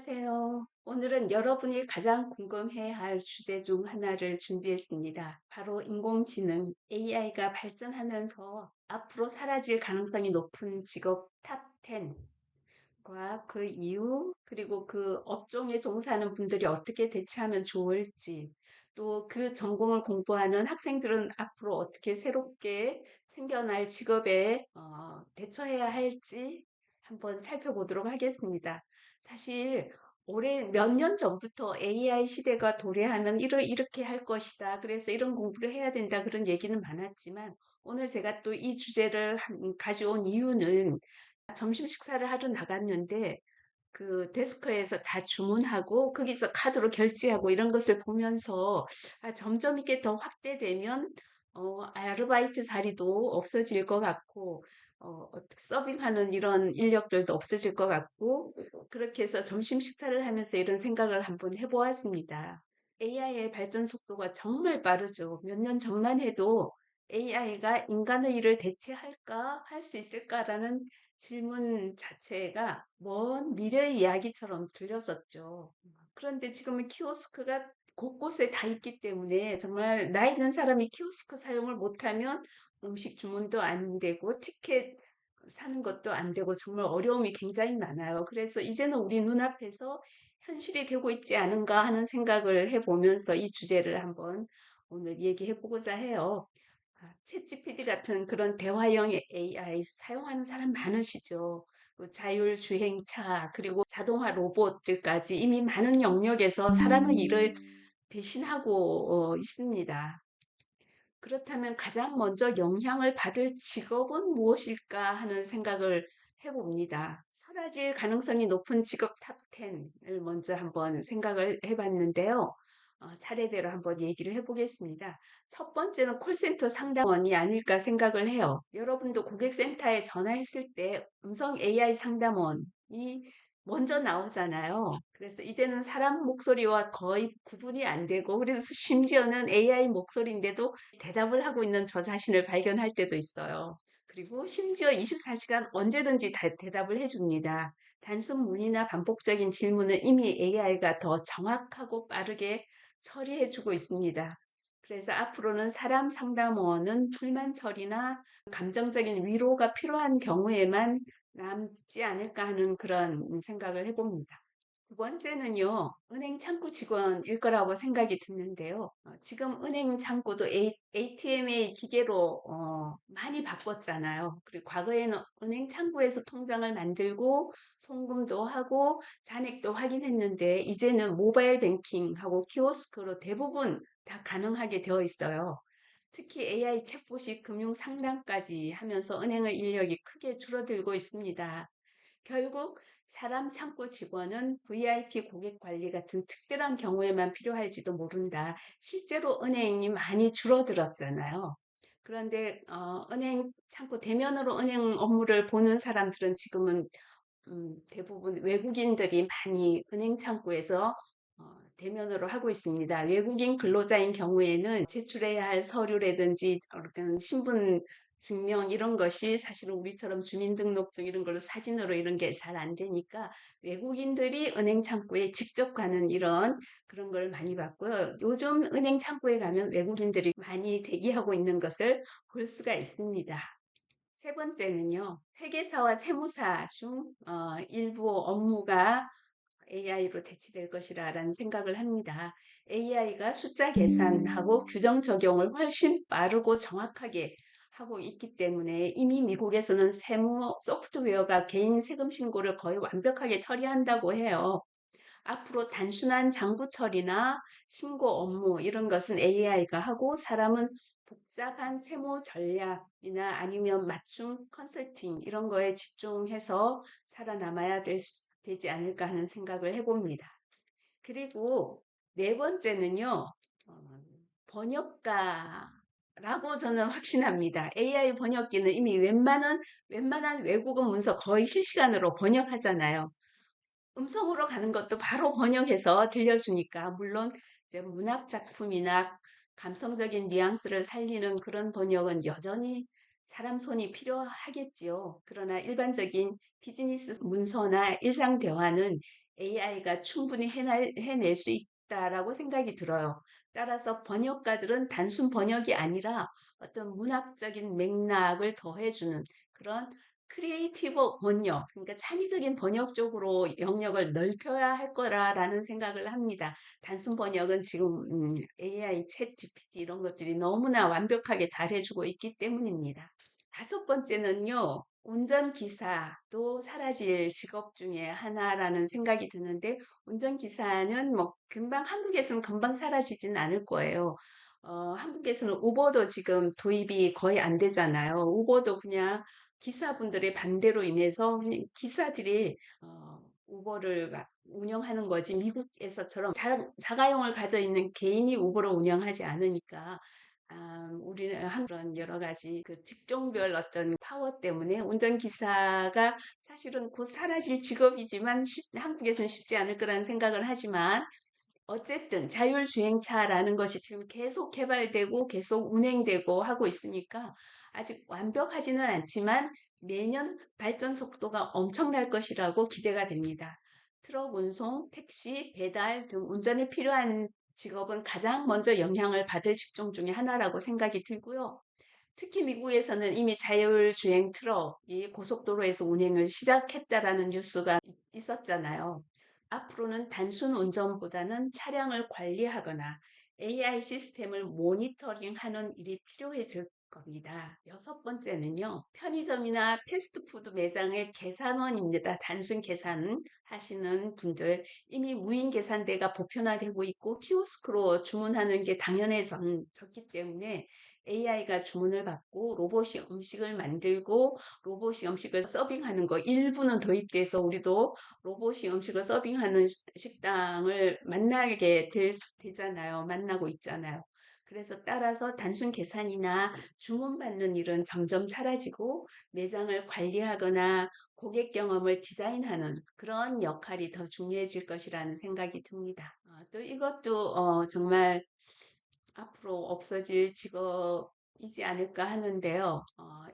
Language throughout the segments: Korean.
안녕하세요. 오늘은 여러분이 가장 궁금해할 주제 중 하나를 준비했습니다. 바로 인공지능 AI가 발전하면서 앞으로 사라질 가능성이 높은 직업 탑 10과 그 이유, 그리고 그 업종에 종사하는 분들이 어떻게 대처하면 좋을지, 또 그 전공을 공부하는 학생들은 앞으로 어떻게 새롭게 생겨날 직업에 대처해야 할지 한번 살펴보도록 하겠습니다. 사실 올해 몇 년 전부터 AI 시대가 도래하면 이렇게 할 것이다. 그래서 이런 공부를 해야 된다. 그런 얘기는 많았지만 오늘 제가 또 이 주제를 가져온 이유는 점심 식사를 하러 나갔는데 그 데스크에서 다 주문하고 거기서 카드로 결제하고 이런 것을 보면서 점점 이게 더 확대되면 아르바이트 자리도 없어질 것 같고 서빙하는 이런 인력들도 없어질 것 같고 그렇게 해서 점심 식사를 하면서 이런 생각을 한번 해보았습니다. AI의 발전 속도가 정말 빠르죠. 몇 년 전만 해도 AI가 인간의 일을 대체할까, 할 수 있을까라는 질문 자체가 먼 미래의 이야기처럼 들렸었죠. 그런데 지금은 키오스크가 곳곳에 다 있기 때문에 정말 나이 든 사람이 키오스크 사용을 못하면 음식 주문도 안 되고 티켓 사는 것도 안 되고 정말 어려움이 굉장히 많아요. 그래서 이제는 우리 눈앞에서 현실이 되고 있지 않은가 하는 생각을 해보면서 이 주제를 한번 오늘 얘기해 보고자 해요. 챗GPT 같은 그런 대화형 AI 사용하는 사람 많으시죠? 그 자율주행차, 그리고 자동화 로봇들까지 이미 많은 영역에서 사람의 일을 대신하고 있습니다. 그렇다면 가장 먼저 영향을 받을 직업은 무엇일까 하는 생각을 해봅니다. 사라질 가능성이 높은 직업 탑 10을 먼저 한번 생각을 해봤는데요. 차례대로 한번 얘기를 해보겠습니다. 첫 번째는 콜센터 상담원이 아닐까 생각을 해요. 여러분도 고객센터에 전화했을 때 음성 AI 상담원이 먼저 나오잖아요. 그래서 이제는 사람 목소리와 거의 구분이 안 되고, 그래서 심지어는 AI 목소리인데도 대답을 하고 있는 저 자신을 발견할 때도 있어요. 그리고 심지어 24시간 언제든지 대답을 해줍니다. 단순 문의나 반복적인 질문은 이미 AI가 더 정확하고 빠르게 처리해주고 있습니다. 그래서 앞으로는 사람 상담원은 불만 처리나 감정적인 위로가 필요한 경우에만 남지 않을까 하는 그런 생각을 해봅니다. 두 번째는요, 은행 창구 직원일 거라고 생각이 드는데요. 지금 은행 창구도 ATM의 기계로 많이 바꿨잖아요. 그리고 과거에는 은행 창구에서 통장을 만들고 송금도 하고 잔액도 확인했는데 이제는 모바일 뱅킹하고 키오스크로 대부분 다 가능하게 되어 있어요. 특히 AI 챗봇이 금융 상담까지 하면서 은행의 인력이 크게 줄어들고 있습니다. 결국 사람 창구 직원은 VIP 고객 관리 같은 특별한 경우에만 필요할지도 모른다. 실제로 은행이 많이 줄어들었잖아요. 그런데 은행 창구 대면으로 은행 업무를 보는 사람들은 지금은 대부분 외국인들이 많이 은행 창구에서 대면으로 하고 있습니다. 외국인 근로자인 경우에는 제출해야 할 서류라든지 어떤 신분 증명 이런 것이 사실은 우리처럼 주민등록증 이런 걸로 사진으로 이런 게 잘 안 되니까 외국인들이 은행 창구에 직접 가는 이런 그런 걸 많이 봤고요. 요즘 은행 창구에 가면 외국인들이 많이 대기하고 있는 것을 볼 수가 있습니다. 세 번째는요, 회계사와 세무사 중 일부 업무가 AI로 대체될 것이라는 생각을 합니다. AI가 숫자 계산하고 규정 적용을 훨씬 빠르고 정확하게 하고 있기 때문에 이미 미국에서는 세무 소프트웨어가 개인 세금 신고를 거의 완벽하게 처리한다고 해요. 앞으로 단순한 장부 처리나 신고 업무 이런 것은 AI가 하고 사람은 복잡한 세무 전략이나 아니면 맞춤 컨설팅 이런 거에 집중해서 살아남아야 되지 않을까 하는 생각을 해봅니다. 그리고 네 번째는요, 번역가라고 저는 확신합니다. AI 번역기는 이미 웬만한 외국어 문서 거의 실시간으로 번역하잖아요. 음성으로 가는 것도 바로 번역해서 들려주니까 물론 이제 문학 작품이나 감성적인 뉘앙스를 살리는 그런 번역은 여전히 사람 손이 필요하겠지요. 그러나 일반적인 비즈니스 문서나 일상 대화는 AI가 충분히 해낼 수 있다라고 생각이 들어요. 따라서 번역가들은 단순 번역이 아니라 어떤 문학적인 맥락을 더해주는 그런 크리에이티브 번역, 그러니까 창의적인 번역 쪽으로 영역을 넓혀야 할 거라라는 생각을 합니다. 단순 번역은 지금 AI, 챗 GPT 이런 것들이 너무나 완벽하게 잘해주고 있기 때문입니다. 다섯 번째는요, 운전기사도 사라질 직업 중에 하나라는 생각이 드는데, 운전기사는 뭐, 한국에서는 금방 사라지진 않을 거예요. 한국에서는 우버도 지금 도입이 거의 안 되잖아요. 우버도 그냥 기사분들의 반대로 인해서 그냥 기사들이, 우버를 운영하는 거지. 미국에서처럼 자가용을 가져 있는 개인이 우버를 운영하지 않으니까 우리는 그런 여러 가지 그 직종별 어떤 파워 때문에 운전기사가 사실은 곧 사라질 직업이지만 한국에서는 쉽지 않을 거라는 생각을 하지만 어쨌든 자율주행차라는 것이 지금 계속 개발되고 계속 운행되고 하고 있으니까 아직 완벽하지는 않지만 매년 발전 속도가 엄청날 것이라고 기대가 됩니다. 트럭 운송, 택시, 배달 등 운전에 필요한 직업은 가장 먼저 영향을 받을 직종 중에 하나라고 생각이 들고요. 특히 미국에서는 이미 자율주행 트럭이 고속도로에서 운행을 시작했다라는 뉴스가 있었잖아요. 앞으로는 단순 운전보다는 차량을 관리하거나 AI 시스템을 모니터링하는 일이 필요해질 겁니다. 여섯 번째는요, 편의점이나 패스트푸드 매장의 계산원입니다. 단순 계산 하시는 분들, 이미 무인 계산대가 보편화되고 있고 키오스크로 주문하는 게 당연해졌기 때문에 AI가 주문을 받고 로봇이 음식을 만들고 로봇이 음식을 서빙하는 거 일부는 도입돼서 우리도 로봇이 음식을 서빙하는 식당을 만나게 되잖아요. 만나고 있잖아요. 그래서 따라서 단순 계산이나 주문받는 일은 점점 사라지고 매장을 관리하거나 고객 경험을 디자인하는 그런 역할이 더 중요해질 것이라는 생각이 듭니다. 또 이것도 정말 앞으로 없어질 직업이지 않을까 하는데요.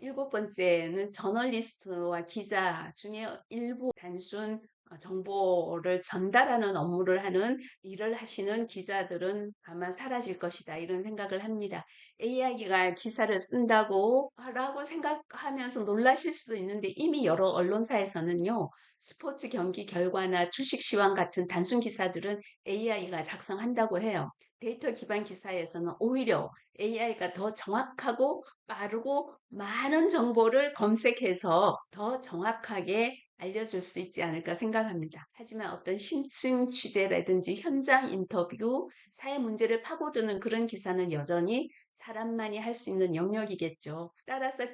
일곱 번째는 저널리스트와 기자 중에 일부 단순 정보를 전달하는 업무를 하는 일을 하시는 기자들은 아마 사라질 것이다. 이런 생각을 합니다. AI가 기사를 쓴다고 라고 생각하면서 놀라실 수도 있는데 이미 여러 언론사에서는요. 스포츠 경기 결과나 주식 시황 같은 단순 기사들은 AI가 작성한다고 해요. 데이터 기반 기사에서는 오히려 AI가 더 정확하고 빠르고 많은 정보를 검색해서 더 정확하게 알려줄 수 있지 않을까 생각합니다. 하지만 어떤 심층 취재라든지 현장 인터뷰, 사회 문제를 파고드는 그런 기사는 여전히 사람만이 할 수 있는 영역이겠죠. 따라서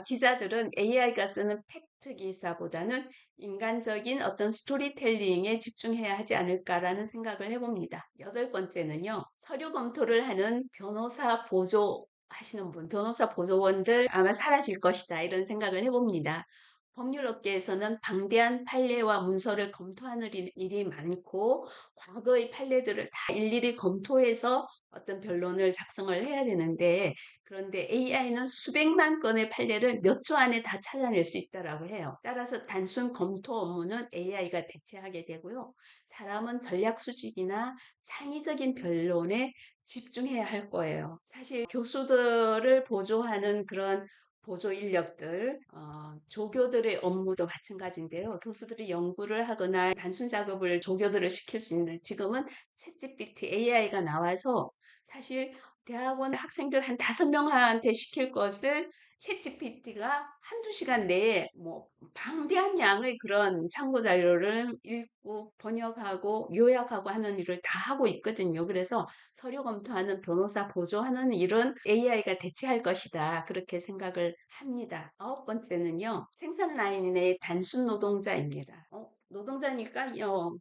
기자들은 AI가 쓰는 팩트 기사보다는 인간적인 어떤 스토리텔링에 집중해야 하지 않을까라는 생각을 해봅니다. 여덟 번째는요, 서류 검토를 하는 변호사 보조 하시는 분, 변호사 보조원들 아마 사라질 것이다. 이런 생각을 해봅니다. 법률업계에서는 방대한 판례와 문서를 검토하는 일이 많고, 과거의 판례들을 다 일일이 검토해서 어떤 변론을 작성을 해야 되는데, 그런데 AI는 수백만 건의 판례를 몇 초 안에 다 찾아낼 수 있다라고 해요. 따라서 단순 검토 업무는 AI가 대체하게 되고요. 사람은 전략 수집이나 창의적인 변론에 집중해야 할 거예요. 사실 교수들을 보조하는 그런 보조 인력들, 조교들의 업무도 마찬가지인데요. 교수들이 연구를 하거나 단순 작업을 조교들을 시킬 수 있는데 지금은 챗GPT AI가 나와서 사실 대학원 학생들 한 5명한테 시킬 것을 챗GPT가 한두 시간 내에 뭐 방대한 양의 그런 참고 자료를 읽고 번역하고 요약하고 하는 일을 다 하고 있거든요. 그래서 서류 검토하는 변호사 보조하는 일은 AI가 대체할 것이다. 그렇게 생각을 합니다. 아홉 번째는요. 생산 라인의 단순 노동자입니다. 노동자니까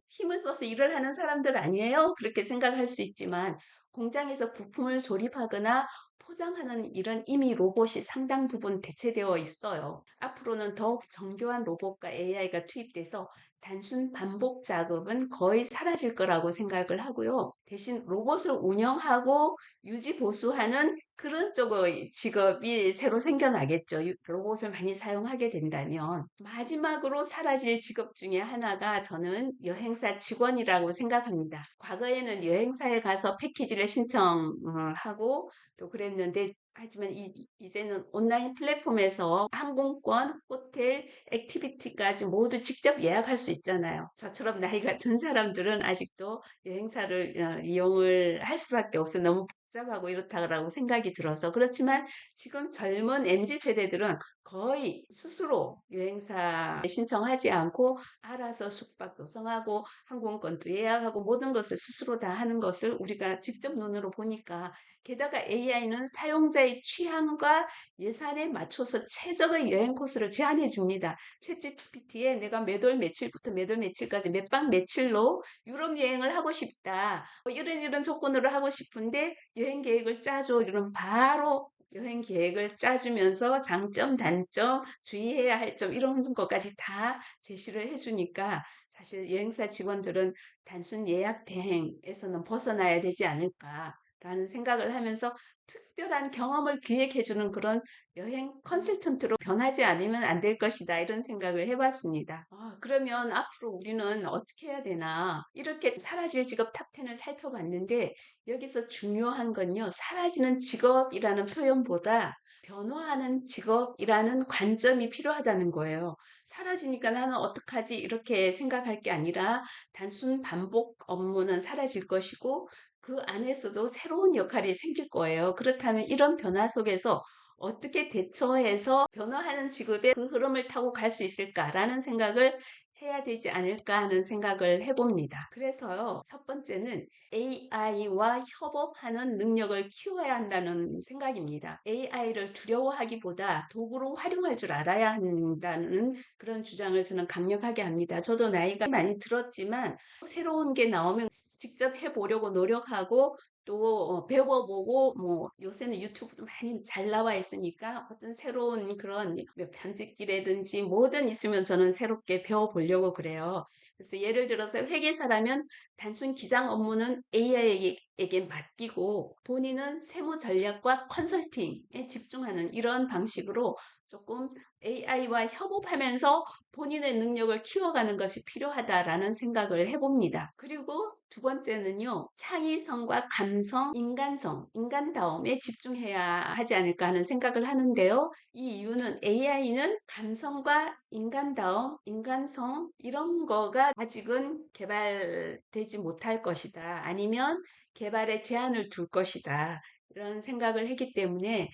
힘을 써서 일을 하는 사람들 아니에요? 그렇게 생각할 수 있지만 공장에서 부품을 조립하거나 포장하는 일은 이미 로봇이 상당 부분 대체되어 있어요. 앞으로는 더욱 정교한 로봇과 AI가 투입돼서 단순 반복 작업은 거의 사라질 거라고 생각을 하고요. 대신 로봇을 운영하고 유지 보수하는 그런 쪽의 직업이 새로 생겨나겠죠. 로봇을 많이 사용하게 된다면. 마지막으로 사라질 직업 중에 하나가 저는 여행사 직원이라고 생각합니다. 과거에는 여행사에 가서 패키지를 신청하고 또 그랬는데 하지만 이제는 온라인 플랫폼에서 항공권, 호텔, 액티비티까지 모두 직접 예약할 수 있잖아요. 저처럼 나이가 든 사람들은 아직도 여행사를 이용을 할 수밖에 없어요. 너무 복잡하고 이렇다고 생각이 들어서. 그렇지만 지금 젊은 MZ 세대들은 거의 스스로 여행사 신청하지 않고 알아서 숙박도 정하고 항공권도 예약하고 모든 것을 스스로 다 하는 것을 우리가 직접 눈으로 보니까 게다가 AI는 사용자의 취향과 예산에 맞춰서 최적의 여행 코스를 제안해 줍니다. 챗GPT에 내가 몇 월 며칠부터 몇 월 며칠까지 몇 박 며칠로 유럽 여행을 하고 싶다. 이런 조건으로 하고 싶은데 여행 계획을 짜줘. 이러면 바로 여행 계획을 짜주면서 장점, 단점, 주의해야 할 점 이런 것까지 다 제시를 해주니까 사실 여행사 직원들은 단순 예약 대행에서는 벗어나야 되지 않을까라는 생각을 하면서 특별한 경험을 기획해주는 그런 여행 컨설턴트로 변하지 않으면 안 될 것이다. 이런 생각을 해봤습니다. 그러면 앞으로 우리는 어떻게 해야 되나? 이렇게 사라질 직업 탑10을 살펴봤는데 여기서 중요한 건요. 사라지는 직업이라는 표현보다 변화하는 직업이라는 관점이 필요하다는 거예요. 사라지니까 나는 어떡하지? 이렇게 생각할 게 아니라 단순 반복 업무는 사라질 것이고 그 안에서도 새로운 역할이 생길 거예요. 그렇다면 이런 변화 속에서 어떻게 대처해서 변화하는 직업의 그 흐름을 타고 갈 수 있을까라는 생각을 해야 되지 않을까 하는 생각을 해봅니다. 그래서요, 첫 번째는 AI와 협업하는 능력을 키워야 한다는 생각입니다. AI를 두려워하기보다 도구로 활용할 줄 알아야 한다는 그런 주장을 저는 강력하게 합니다. 저도 나이가 많이 들었지만 새로운 게 나오면 직접 해보려고 노력하고 또 배워보고 뭐 요새는 유튜브도 많이 잘 나와 있으니까 어떤 새로운 그런 뭐 편집기라든지 뭐든 있으면 저는 새롭게 배워보려고 그래요. 그래서 예를 들어서 회계사라면 단순 기장 업무는 AI에게 맡기고 본인은 세무 전략과 컨설팅에 집중하는 이런 방식으로 조금 AI와 협업하면서 본인의 능력을 키워가는 것이 필요하다라는 생각을 해봅니다. 그리고 두 번째는요, 창의성과 감성, 인간성, 인간다움에 집중해야 하지 않을까 하는 생각을 하는데요. 이 이유는 AI는 감성과 인간다움, 인간성, 이런 거가 아직은 개발되지 못할 것이다. 아니면 개발에 제한을 둘 것이다. 이런 생각을 했기 때문에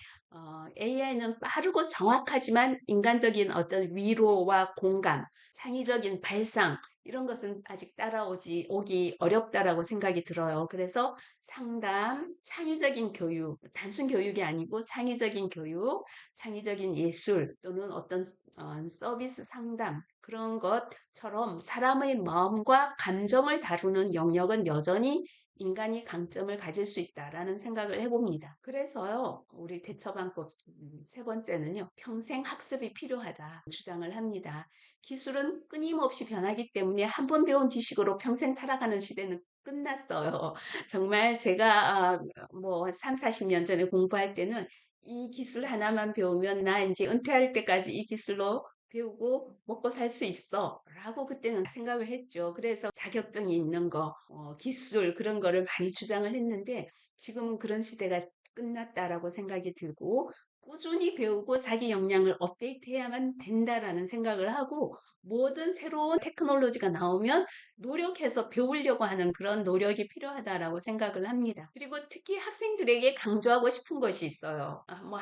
AI는 빠르고 정확하지만 인간적인 어떤 위로와 공감, 창의적인 발상 이런 것은 아직 오기 어렵다라고 생각이 들어요. 그래서 상담, 창의적인 교육, 단순 교육이 아니고 창의적인 교육, 창의적인 예술 또는 어떤 서비스 상담 그런 것처럼 사람의 마음과 감정을 다루는 영역은 여전히 인간이 강점을 가질 수 있다라는 생각을 해봅니다. 그래서요, 우리 대처방법 세 번째는요, 평생 학습이 필요하다 주장을 합니다. 기술은 끊임없이 변하기 때문에 한 번 배운 지식으로 평생 살아가는 시대는 끝났어요. 정말 제가 뭐 3, 40년 전에 공부할 때는 이 기술 하나만 배우면 나 이제 은퇴할 때까지 이 기술로 배우고 먹고 살 수 있어 라고 그때는 생각을 했죠. 그래서 자격증이 있는 거, 기술 그런 거를 많이 주장을 했는데 지금은 그런 시대가 끝났다라고 생각이 들고 꾸준히 배우고 자기 역량을 업데이트해야만 된다라는 생각을 하고 모든 새로운 테크놀로지가 나오면 노력해서 배우려고 하는 그런 노력이 필요하다라고 생각을 합니다. 그리고 특히 학생들에게 강조하고 싶은 것이 있어요. 뭐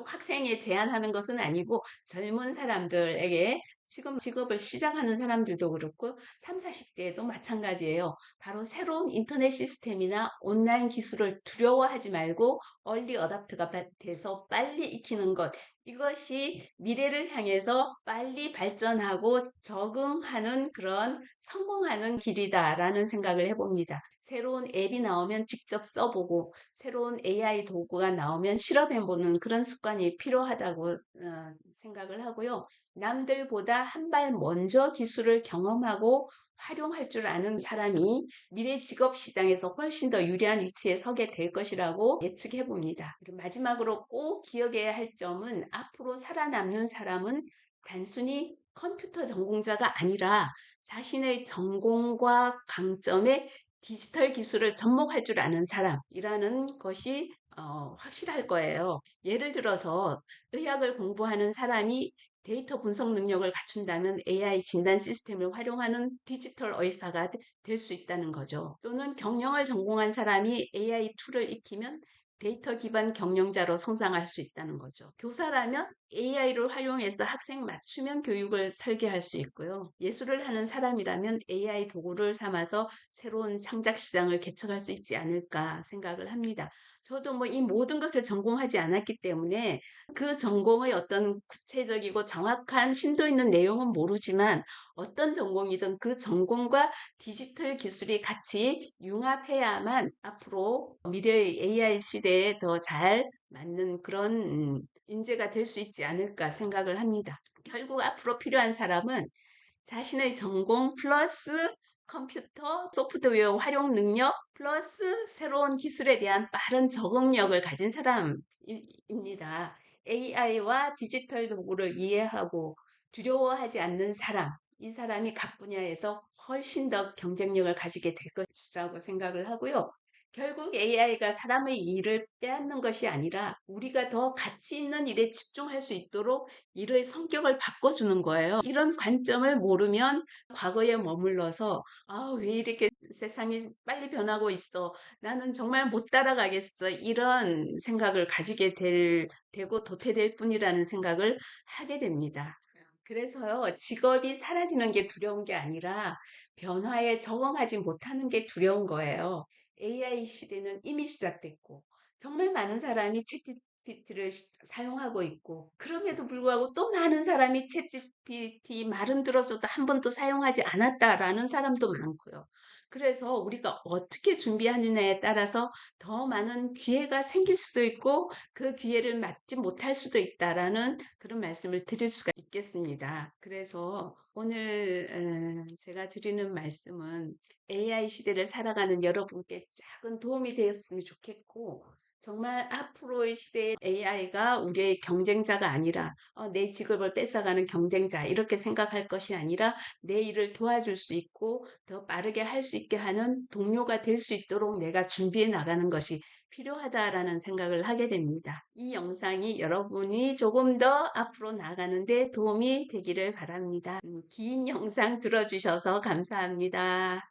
학생에 제한하는 것은 아니고 젊은 사람들에게 지금 직업을 시작하는 사람들도 그렇고 3, 40대에도 마찬가지예요. 바로 새로운 인터넷 시스템이나 온라인 기술을 두려워하지 말고 얼리 어답터가 돼서 빨리 익히는 것 이것이 미래를 향해서 빨리 발전하고 적응하는 그런 성공하는 길이다라는 생각을 해봅니다. 새로운 앱이 나오면 직접 써보고 새로운 AI 도구가 나오면 실험해보는 그런 습관이 필요하다고 생각을 하고요. 남들보다 한 발 먼저 기술을 경험하고 활용할 줄 아는 사람이 미래 직업 시장에서 훨씬 더 유리한 위치에 서게 될 것이라고 예측해 봅니다. 마지막으로 꼭 기억해야 할 점은 앞으로 살아남는 사람은 단순히 컴퓨터 전공자가 아니라 자신의 전공과 강점에 디지털 기술을 접목할 줄 아는 사람이라는 것이 확실할 거예요. 예를 들어서 의학을 공부하는 사람이 데이터 분석 능력을 갖춘다면 AI 진단 시스템을 활용하는 디지털 의사가 될 수 있다는 거죠. 또는 경영을 전공한 사람이 AI 툴을 익히면 데이터 기반 경영자로 성장할 수 있다는 거죠. 교사라면 AI를 활용해서 학생 맞춤형 교육을 설계할 수 있고요. 예술을 하는 사람이라면 AI 도구를 삼아서 새로운 창작 시장을 개척할 수 있지 않을까 생각을 합니다. 저도 뭐 이 모든 것을 전공하지 않았기 때문에 그 전공의 어떤 구체적이고 정확한 심도 있는 내용은 모르지만 어떤 전공이든 그 전공과 디지털 기술이 같이 융합해야만 앞으로 미래의 AI 시대에 더 잘 맞는 그런 인재가 될 수 있지 않을까 생각을 합니다. 결국 앞으로 필요한 사람은 자신의 전공 플러스 컴퓨터 소프트웨어 활용 능력 플러스 새로운 기술에 대한 빠른 적응력을 가진 사람입니다. AI와 디지털 도구를 이해하고 두려워하지 않는 사람, 이 사람이 각 분야에서 훨씬 더 경쟁력을 가지게 될 것이라고 생각을 하고요. 결국 AI가 사람의 일을 빼앗는 것이 아니라 우리가 더 가치 있는 일에 집중할 수 있도록 일의 성격을 바꿔주는 거예요. 이런 관점을 모르면 과거에 머물러서 왜 이렇게 세상이 빨리 변하고 있어. 나는 정말 못 따라가겠어. 이런 생각을 가지게 되고 도태될 뿐이라는 생각을 하게 됩니다. 그래서요, 직업이 사라지는 게 두려운 게 아니라 변화에 적응하지 못하는 게 두려운 거예요. AI 시대는 이미 시작됐고, 정말 많은 사람이 챗GPT를 사용하고 있고, 그럼에도 불구하고 또 많은 사람이 챗GPT 말은 들었어도 한 번도 사용하지 않았다라는 사람도 많고요. 그래서 우리가 어떻게 준비하느냐에 따라서 더 많은 기회가 생길 수도 있고, 그 기회를 맞지 못할 수도 있다라는 그런 말씀을 드릴 수가 있겠습니다. 그래서 오늘 제가 드리는 말씀은 AI 시대를 살아가는 여러분께 작은 도움이 되었으면 좋겠고, 정말 앞으로의 시대에 AI가 우리의 경쟁자가 아니라 내 직업을 뺏어가는 경쟁자 이렇게 생각할 것이 아니라 내 일을 도와줄 수 있고 더 빠르게 할 수 있게 하는 동료가 될 수 있도록 내가 준비해 나가는 것이 필요하다라는 생각을 하게 됩니다. 이 영상이 여러분이 조금 더 앞으로 나가는데 도움이 되기를 바랍니다. 긴 영상 들어주셔서 감사합니다.